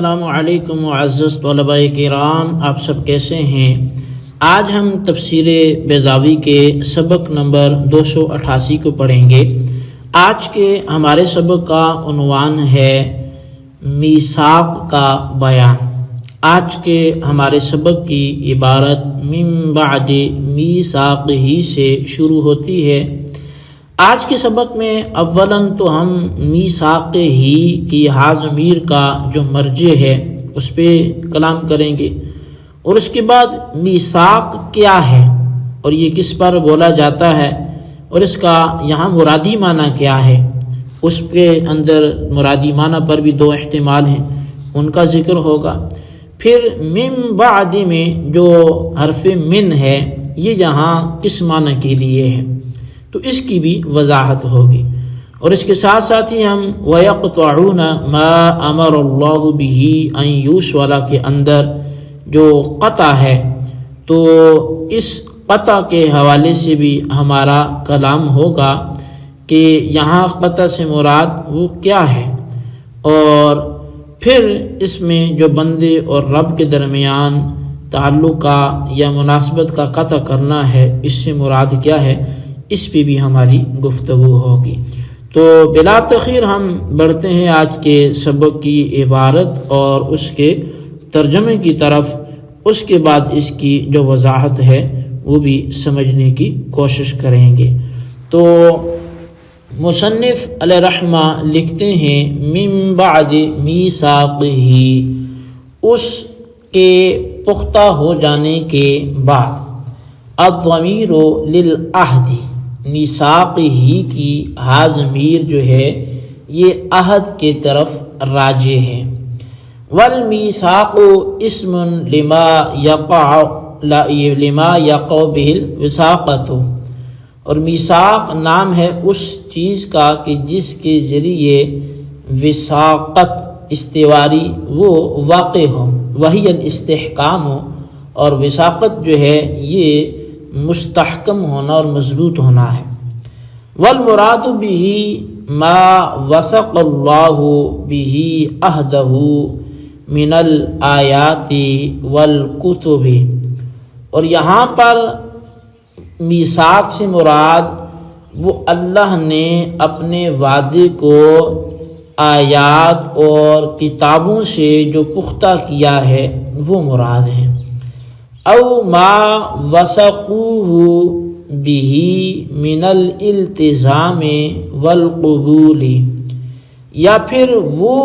السلام علیکم معزز طلباء کرام، آپ سب کیسے ہیں؟ آج ہم تفسیر بیضاوی کے سبق نمبر 288 کو پڑھیں گے۔ آج کے ہمارے سبق کا عنوان ہے میثاق کا بیان۔ آج کے ہمارے سبق کی عبارت من بعد میثاقہ سے شروع ہوتی ہے۔ آج کے سبق میں اولاً تو ہم میثاق ہی کی ضمیر کا جو مرجع ہے اس پہ کلام کریں گے، اور اس کے بعد میثاق کیا ہے اور یہ کس پر بولا جاتا ہے اور اس کا یہاں مرادی معنی کیا ہے۔ اس کے اندر مرادی معنی پر بھی دو احتمال ہیں، ان کا ذکر ہوگا۔ پھر من بعد میں جو حرف من ہے یہ یہاں کس معنی کے لیے ہے تو اس کی بھی وضاحت ہوگی، اور اس کے ساتھ ساتھ ہی ہم وَيَقْطَعُونَ مَا أَمَرَ اللَّهُ بِهِ أَن يُوصَلَ کے اندر جو قطع ہے تو اس قطع کے حوالے سے بھی ہمارا کلام ہوگا کہ یہاں قطع سے مراد وہ کیا ہے، اور پھر اس میں جو بندے اور رب کے درمیان تعلق کا یا مناسبت کا قطع کرنا ہے اس سے مراد کیا ہے، اس پہ بھی ہماری گفتگو ہوگی۔ تو بلا تاخیر ہم بڑھتے ہیں آج کے سبق کی عبارت اور اس کے ترجمے کی طرف۔ اس کے بعد اس کی جو وضاحت ہے وہ بھی سمجھنے کی کوشش کریں گے۔ تو مصنف علیہ رحمہ لکھتے ہیں من بعد میثاقہ، اس کے پختہ ہو جانے کے بعد، الضمیر للعہد، میثاق ہی کی ضمیر جو ہے یہ عہد کے طرف راجع ہے۔ والمیثاق اسم لما یقع به الوثاقۃ، اور میثاق نام ہے اس چیز کا کہ جس کے ذریعے وثاقت استواری وہ واقع ہو، وہی الاستحکام ہو، اور وثاقت جو ہے یہ مستحکم ہونا اور مضبوط ہونا ہے۔ والمراد به ما وثق اللہ به عہدہ من الآیات والکتب، اور یہاں پر میثاق سے مراد وہ اللہ نے اپنے وعدے کو آیات اور کتابوں سے جو پختہ کیا ہے وہ مراد ہے۔ او ما وثقوہ بہ من الالتزام والقبول، یا پھر وہ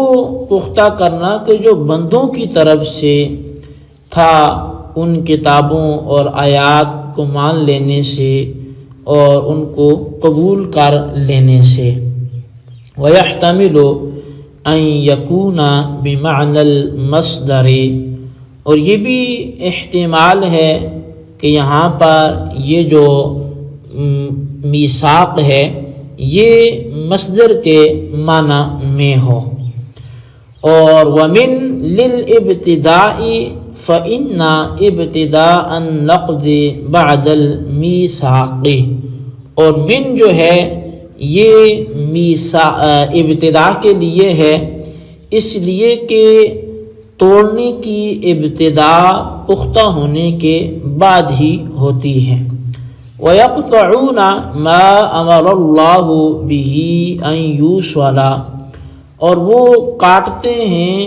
پختہ کرنا کہ جو بندوں کی طرف سے تھا ان کتابوں اور آیات کو مان لینے سے اور ان کو قبول کر لینے سے۔ وَيَحْتَمِلُ أَن يَكُونَ بِمَعْنَى الْمَصْدَرِ، اور یہ بھی احتمال ہے کہ یہاں پر یہ جو میثاق ہے یہ مصدر کے معنی میں ہو۔ اور ومن للابتداء فإن ابتداء النقض بعد المیثاق، اور من جو ہے یہ ابتدا کے لیے ہے، اس لیے کہ توڑنے کی ابتدا پختہ ہونے کے بعد ہی ہوتی ہے۔ وَيَقْطَعُونَ مَا أَمَرَ اللَّهُ بِهِ أَن يُوصَلَ، اور وہ کاٹتے ہیں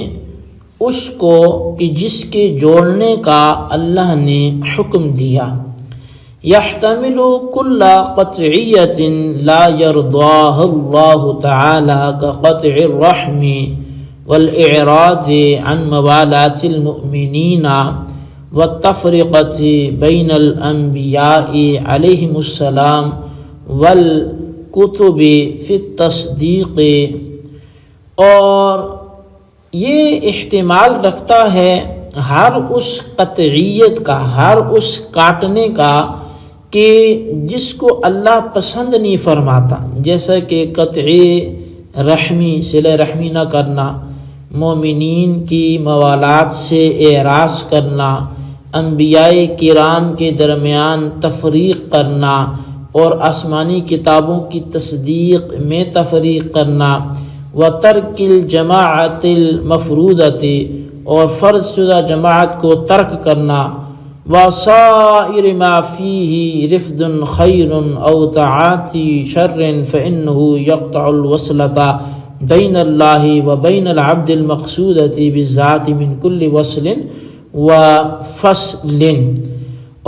اس کو کہ جس کے جوڑنے کا اللہ نے حکم دیا۔ يَحْتَمِلُ كُلَّ قَطْعِيَّةٍ لَا يَرْضَاهَا اللَّهُ تَعَالَى كَقَطْعِ الرَّحْمِ والإعراض عن موالاة المؤمنين والتفرقة بين الأنبياء عليهم السلام والكتب في التصديق، اور یہ احتمال رکھتا ہے ہر اس قطعیت کا، ہر اس کاٹنے کا کہ جس کو اللہ پسند نہیں فرماتا، جیسا کہ قطعی رحمی، صلہ رحمی نہ کرنا، مومنین کی موالات سے اعراض کرنا، انبیاء کرام کے درمیان تفریق کرنا، اور آسمانی کتابوں کی تصدیق میں تفریق کرنا، وترک الجماعت المفروضۃ، اور فرض شدہ جماعت کو ترک کرنا، وَصَائِرِ مَا فِيهِ رِفْدٌ خَيْرٌ أَوْ تَعَاطِي شَرٍ فَإِنَّهُ يَقْطَعُ الْوَصْلَةَ بَيْنَ اللَّهِ وَبَيْنَ الْعَبْدِ الْمَقْصُودَةِ بِالذَّاتِ مِنْ كُلِّ وَصْلٍ وَفَصْلٍ،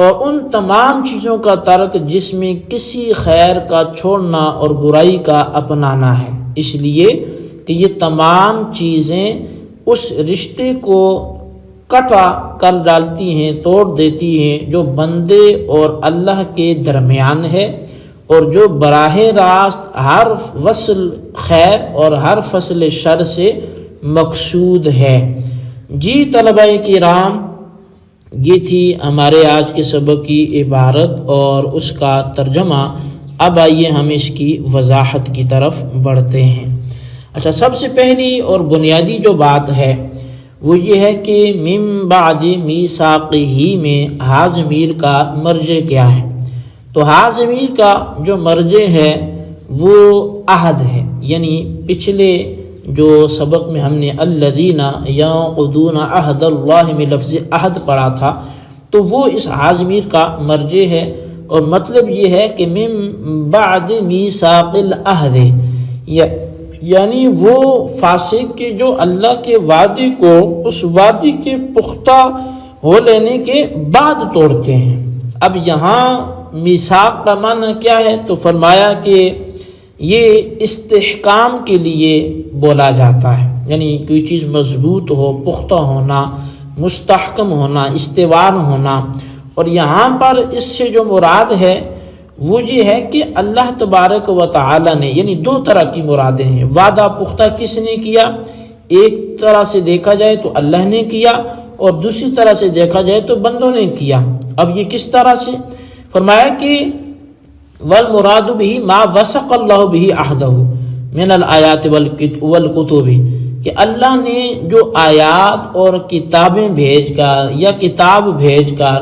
اور ان تمام چیزوں کا ترک جس میں کسی خیر کا چھوڑنا اور برائی کا اپنانا ہے، اس لیے کہ یہ تمام چیزیں اس رشتے کو قطع کر ڈالتی ہیں، توڑ دیتی ہیں جو بندے اور اللہ کے درمیان ہے، اور جو براہ راست ہر وصل خیر اور ہر فصل شر سے مقصود ہے۔ جی طلبہ کرام، یہ تھی ہمارے آج کے سبق کی عبارت اور اس کا ترجمہ۔ اب آئیے ہم اس کی وضاحت کی طرف بڑھتے ہیں۔ اچھا، سب سے پہلی اور بنیادی جو بات ہے وہ یہ ہے کہ من بعد میثاقہ میں ہا ضمیر کا مرجع کیا ہے؟ تو ہا ضمیر کا جو مرجع ہے وہ عہد ہے، یعنی پچھلے جو سبق میں ہم نے الذین ینقضون عہد اللہ میں لفظ عہد پڑھا تھا، تو وہ اس ہا ضمیر کا مرجع ہے، اور مطلب یہ ہے کہ من بعد میثاق العہد، یعنی وہ فاسق کے جو اللہ کے وعدے کو اس وعدے کے پختہ ہو لینے کے بعد توڑتے ہیں۔ اب یہاں میثاق کا معنی کیا ہے؟ تو فرمایا کہ یہ استحکام کے لیے بولا جاتا ہے، یعنی کوئی چیز مضبوط ہو، پختہ ہونا، مستحکم ہونا، استوار ہونا۔ اور یہاں پر اس سے جو مراد ہے وہ یہ ہے کہ اللہ تبارک و تعالی نے، یعنی دو طرح کی مرادیں ہیں۔ وعدہ پختہ کس نے کیا؟ ایک طرح سے دیکھا جائے تو اللہ نے کیا، اور دوسری طرح سے دیکھا جائے تو بندوں نے کیا۔ اب یہ کس طرح سے؟ فرمایا کہ والمراد به ما وثق اللہ به عہدہ من الآیات والکتب، کہ اللہ نے جو آیات اور کتابیں بھیج کر یا کتاب بھیج کر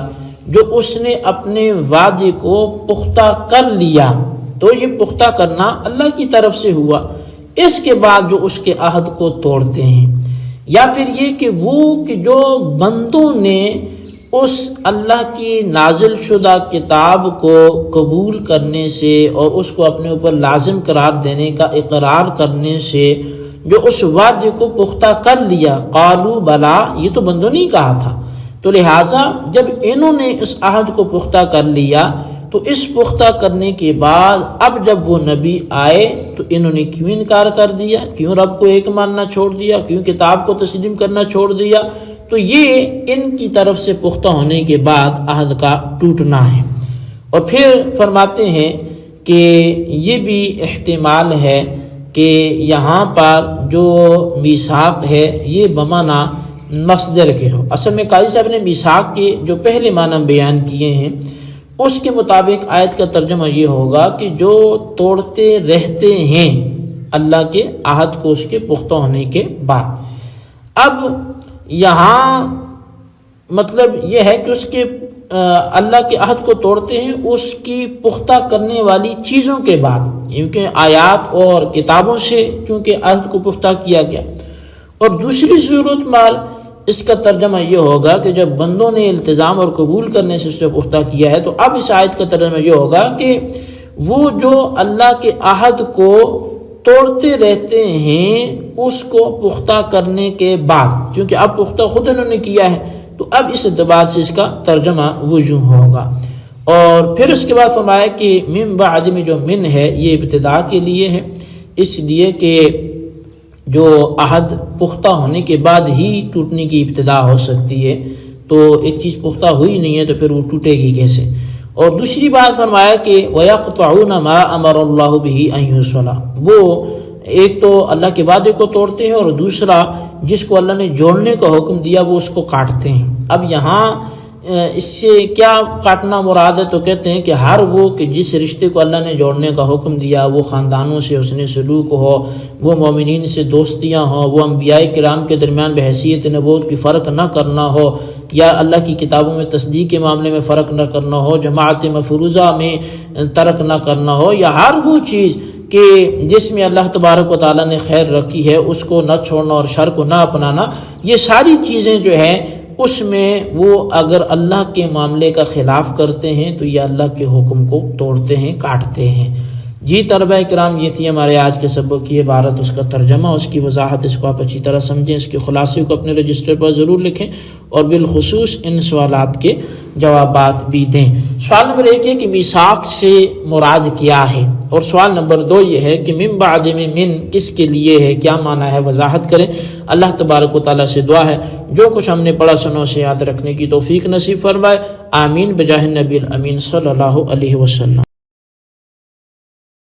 جو اس نے اپنے وعدے کو پختہ کر لیا، تو یہ پختہ کرنا اللہ کی طرف سے ہوا۔ اس کے بعد جو اس کے عہد کو توڑتے ہیں، یا پھر یہ کہ وہ کہ جو بندوں نے اس اللہ کی نازل شدہ کتاب کو قبول کرنے سے اور اس کو اپنے اوپر لازم قرار دینے کا اقرار کرنے سے جو اس وعدے کو پختہ کر لیا، قالوا بلا، یہ تو بندوں نے کہا تھا، تو لہٰذا جب انہوں نے اس عہد کو پختہ کر لیا تو اس پختہ کرنے کے بعد اب جب وہ نبی آئے تو انہوں نے کیوں انکار کر دیا؟ کیوں رب کو ایک ماننا چھوڑ دیا؟ کیوں کتاب کو تسلیم کرنا چھوڑ دیا؟ تو یہ ان کی طرف سے پختہ ہونے کے بعد عہد کا ٹوٹنا ہے۔ اور پھر فرماتے ہیں کہ یہ بھی احتمال ہے کہ یہاں پر جو میثاق ہے یہ بمعنی مصدر کے ہو۔ اصل میں قاضی صاحب نے میثاق کے جو پہلے معنی بیان کیے ہیں اس کے مطابق آیت کا ترجمہ یہ ہوگا کہ جو توڑتے رہتے ہیں اللہ کے عہد کو اس کے پختہ ہونے کے بعد۔ اب یہاں مطلب یہ ہے کہ اس کے اللہ کے عہد کو توڑتے ہیں اس کی پختہ کرنے والی چیزوں کے بعد، کیونکہ آیات اور کتابوں سے چونکہ عہد کو پختہ کیا گیا۔ اور دوسری صورت میں اس کا ترجمہ یہ ہوگا کہ جب بندوں نے التزام اور قبول کرنے سے اسے پختہ کیا ہے، تو اب اس آیت کا ترجمہ یہ ہوگا کہ وہ جو اللہ کے عہد کو توڑتے رہتے ہیں اس کو پختہ کرنے کے بعد، کیونکہ اب پختہ خود انہوں نے کیا ہے، تو اب اس اعتبار سے اس کا ترجمہ وجوہ ہوگا۔ اور پھر اس کے بعد فرمایا کہ من بعد میں جو من ہے یہ ابتدا کے لیے ہے، اس لیے کہ جو عہد پختہ ہونے کے بعد ہی ٹوٹنے کی ابتدا ہو سکتی ہے، تو ایک چیز پختہ ہوئی نہیں ہے تو پھر وہ ٹوٹے گی کیسے؟ اور دوسری بات فرمایا کہ وَيَقْطَعُونَ مَا أَمَرَ اللَّهُ بِهِ أَن يُوصَلَ، وہ ایک تو اللہ کے وعدے کو توڑتے ہیں، اور دوسرا جس کو اللہ نے جوڑنے کا حکم دیا وہ اس کو کاٹتے ہیں۔ اب یہاں اس سے کیا کاٹنا مراد ہے؟ تو کہتے ہیں کہ ہر وہ کہ جس رشتے کو اللہ نے جوڑنے کا حکم دیا، وہ خاندانوں سے حسن سلوک ہو، وہ مومنین سے دوستیاں ہوں، وہ انبیاء کرام کے درمیان بحیثیت نبوت کی فرق نہ کرنا ہو، یا اللہ کی کتابوں میں تصدیق کے معاملے میں فرق نہ کرنا ہو، جماعت مفروضہ میں ترک نہ کرنا ہو، یا ہر وہ چیز کہ جس میں اللہ تبارک و تعالیٰ نے خیر رکھی ہے اس کو نہ چھوڑنا اور شر کو نہ اپنانا، یہ ساری چیزیں جو ہیں اس میں وہ اگر اللہ کے معاملے کا خلاف کرتے ہیں تو یہ اللہ کے حکم کو توڑتے ہیں، کاٹتے ہیں۔ جی طلبہ کرام، یہ تھی ہمارے آج کے سبق کی عبارت، اس کا ترجمہ، اس کی وضاحت، اس کو آپ اچھی طرح سمجھیں، اس کے خلاصے کو اپنے رجسٹر پر ضرور لکھیں اور بالخصوص ان سوالات کے جوابات بھی دیں۔ سوال نمبر 1 ہے کہ میثاق سے مراد کیا ہے، اور سوال نمبر 2 یہ ہے کہ من بعد میں من کس کے لیے ہے، کیا معنی ہے، وضاحت کریں۔ اللہ تبارک و تعالیٰ سے دعا ہے جو کچھ ہم نے پڑھا سنوں سے یاد رکھنے کی توفیق نصیب فرمائے، آمین بجاہ نبی الامین صلی اللہ علیہ وسلم۔